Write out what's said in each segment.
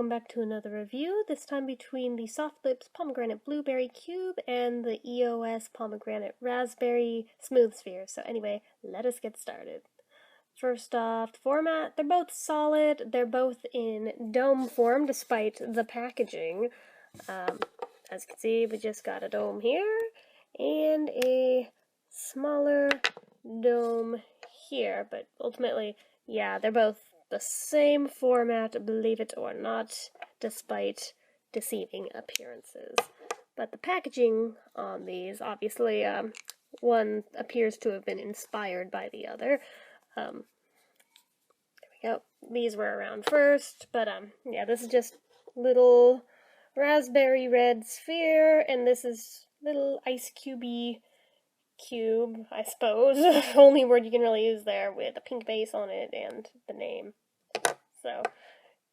welcome back to another review, this time between the SoftLips Pomegranate Blueberry Cube and the EOS Pomegranate Raspberry Smooth Sphere. So anyway, let us get started. First off, the format, they're both solid, they're both in dome form despite the packaging. As you can see, we just got a dome here, and a smaller dome here, but ultimately, yeah, they're both the same format, believe it or not, despite deceiving appearances. But the packaging on these, obviously, one appears to have been inspired by the other. There we go. These were around first, but, yeah, this is just little raspberry red sphere, and this is little ice cubey cube, I suppose. Only word you can really use there, with a pink base on it and the name. So,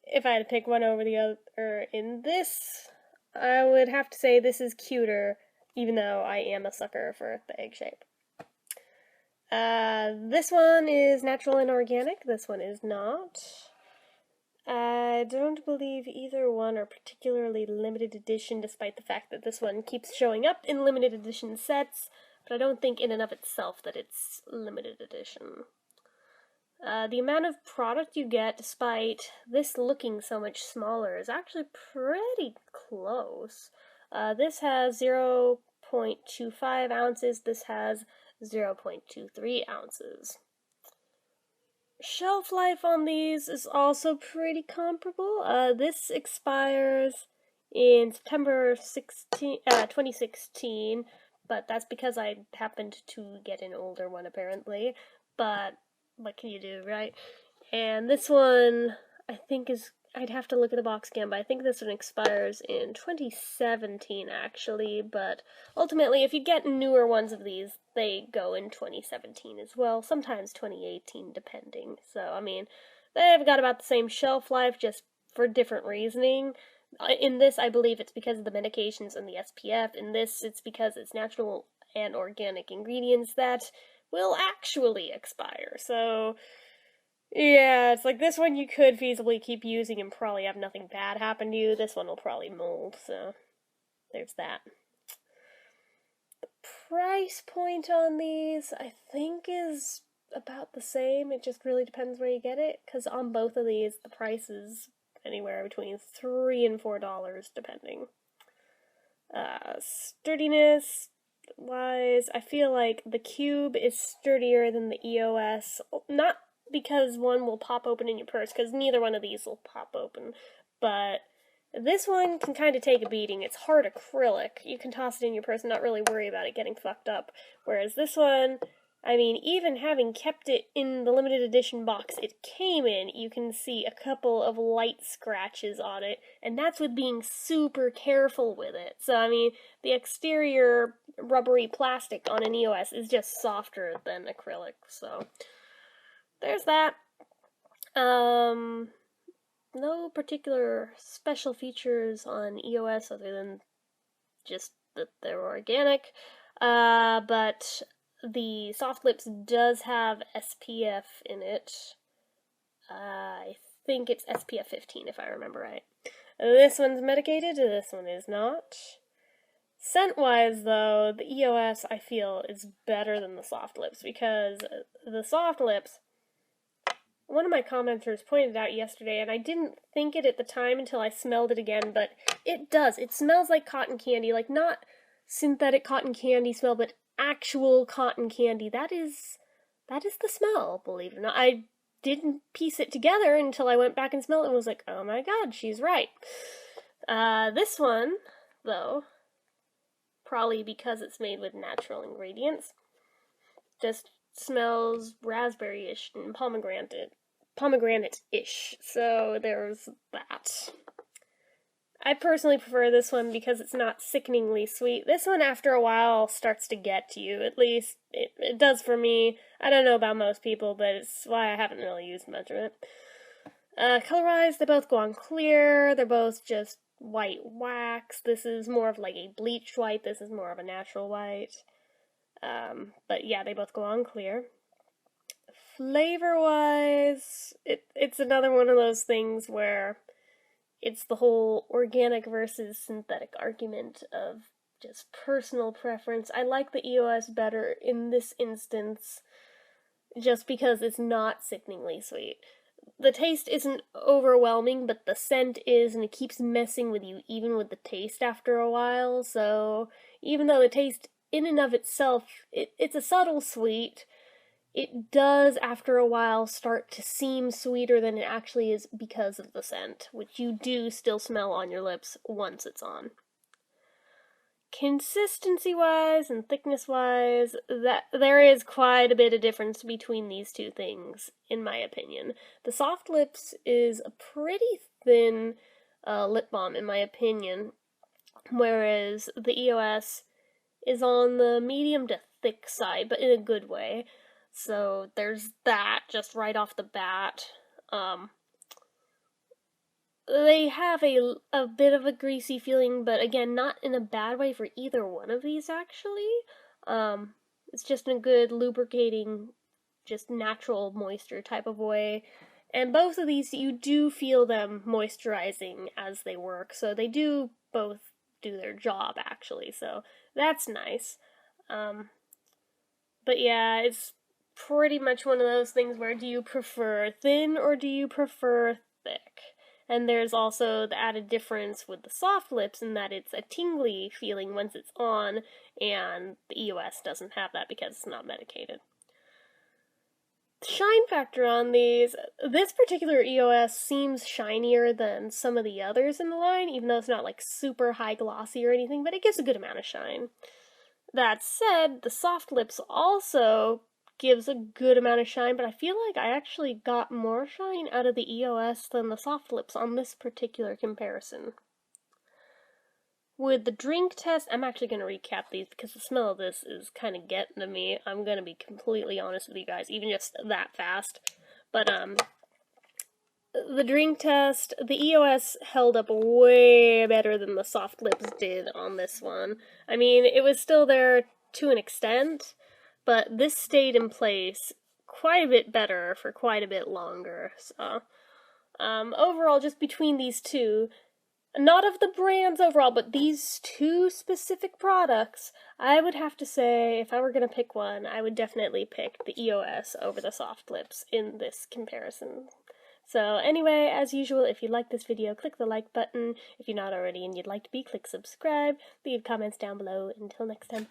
if I had to pick one over the other in this, I would have to say this is cuter, even though I am a sucker for the egg shape. This one is natural and organic, this one is not. I don't believe either one are particularly limited edition, despite the fact that this one keeps showing up in limited edition sets, but I don't think in and of itself that it's limited edition. The amount of product you get, despite this looking so much smaller, is actually pretty close. This has 0.25 ounces, this has 0.23 ounces. Shelf life on these is also pretty comparable. This expires in September 2016, but that's because I happened to get an older one apparently, but what can you do, right? And this one, I think I'd have to look at the box again, but I think this one expires in 2017 actually, but ultimately if you get newer ones of these, they go in 2017 as well, sometimes 2018 depending. So, I mean, they've got about the same shelf life, just for different reasoning. In this, I believe it's because of the medications and the SPF. In this, it's because it's natural and organic ingredients that will actually expire. So, yeah, it's like this one you could feasibly keep using and probably have nothing bad happen to you. This one will probably mold, so there's that. The price point on these, I think, is about the same. It just really depends where you get it, because on both of these, the price is anywhere between $3 and $4, depending. Sturdiness wise, I feel like the Cube is sturdier than the EOS. Not because one will pop open in your purse, because neither one of these will pop open, but this one can kind of take a beating. It's hard acrylic. You can toss it in your purse and not really worry about it getting fucked up, whereas this one, I mean, even having kept it in the limited edition box it came in, you can see a couple of light scratches on it, and that's with being super careful with it. So, I mean, the exterior rubbery plastic on an EOS is just softer than acrylic, so there's that. No particular special features on EOS other than just that they're organic, but the SoftLips does have SPF in it. I think it's SPF 15 if I remember right. This one's medicated, this one is not. Scent-wise, though, the EOS, I feel, is better than the SoftLips, because the SoftLips, one of my commenters pointed out yesterday, and I didn't think it at the time until I smelled it again, but it does. It smells like cotton candy, like not synthetic cotton candy smell, but actual cotton candy. That is the smell, believe it or not. I didn't piece it together until I went back and smelled it and was like, oh my god, she's right. This one, though, probably because it's made with natural ingredients, just smells raspberry-ish and pomegranate-ish, so there's that. I personally prefer this one because it's not sickeningly sweet. This one, after a while, starts to get to you. At least, it does for me. I don't know about most people, but it's why I haven't really used much of it. Color-wise, they both go on clear. They're both just white wax. This is more of like a bleached white. This is more of a natural white. But yeah, they both go on clear. Flavor-wise, it's another one of those things where it's the whole organic versus synthetic argument of just personal preference. I like the EOS better in this instance just because it's not sickeningly sweet. The taste isn't overwhelming, but the scent is, and it keeps messing with you even with the taste after a while. So even though the taste in and of itself, it's a subtle sweet, it does after a while start to seem sweeter than it actually is because of the scent, which you do still smell on your lips once it's on. Consistency-wise and thickness-wise, that there is quite a bit of difference between these two things, in my opinion. The SoftLips is a pretty thin lip balm, in my opinion, whereas the EOS is on the medium to thick side, but in a good way. So there's that just right off the bat. They have a bit of a greasy feeling, but again, not in a bad way for either one of these, actually. It's just in a good lubricating, just natural moisture type of way. And both of these, you do feel them moisturizing as they work, so they do both do their job, actually, so that's nice. But yeah, it's pretty much one of those things where do you prefer thin or do you prefer thick? And there's also the added difference with the SoftLips in that it's a tingly feeling once it's on, and the EOS doesn't have that because it's not medicated. The shine factor on these, this particular EOS seems shinier than some of the others in the line, even though it's not like super high glossy or anything, but it gives a good amount of shine. That said, the SoftLips also gives a good amount of shine, but I feel like I actually got more shine out of the EOS than the SoftLips on this particular comparison. With the drink test, I'm actually going to recap these because the smell of this is kind of getting to me. I'm going to be completely honest with you guys, even just that fast. But, the drink test, the EOS held up way better than the SoftLips did on this one. I mean, it was still there to an extent, but this stayed in place quite a bit better for quite a bit longer. So, overall, just between these two, not of the brands overall, but these two specific products, I would have to say, if I were going to pick one, I would definitely pick the EOS over the SoftLips in this comparison. So anyway, as usual, if you like this video, click the like button. If you're not already and you'd like to be, click subscribe. Leave comments down below. Until next time.